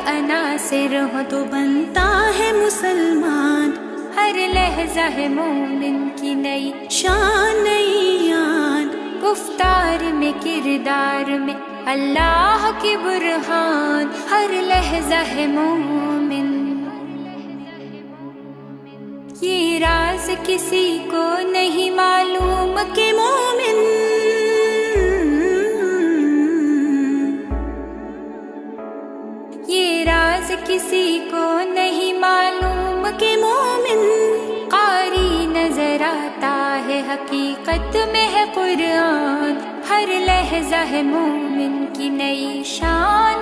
عناصر ہو تو بنتا ہے مسلمان، ہر لحظہ ہے مومن کی نئی شان نئی آن، گفتار میں کردار میں اللہ کی برہان، ہر لحظہ ہے مومن۔ یہ راز کسی کو نہیں معلوم کہ مومن یہ راز کسی کو نہیں معلوم کہ مومن قاری نظر آتا ہے حقیقت میں ہے قرآن، ہر لحظہ ہے مومن کی نئی شان۔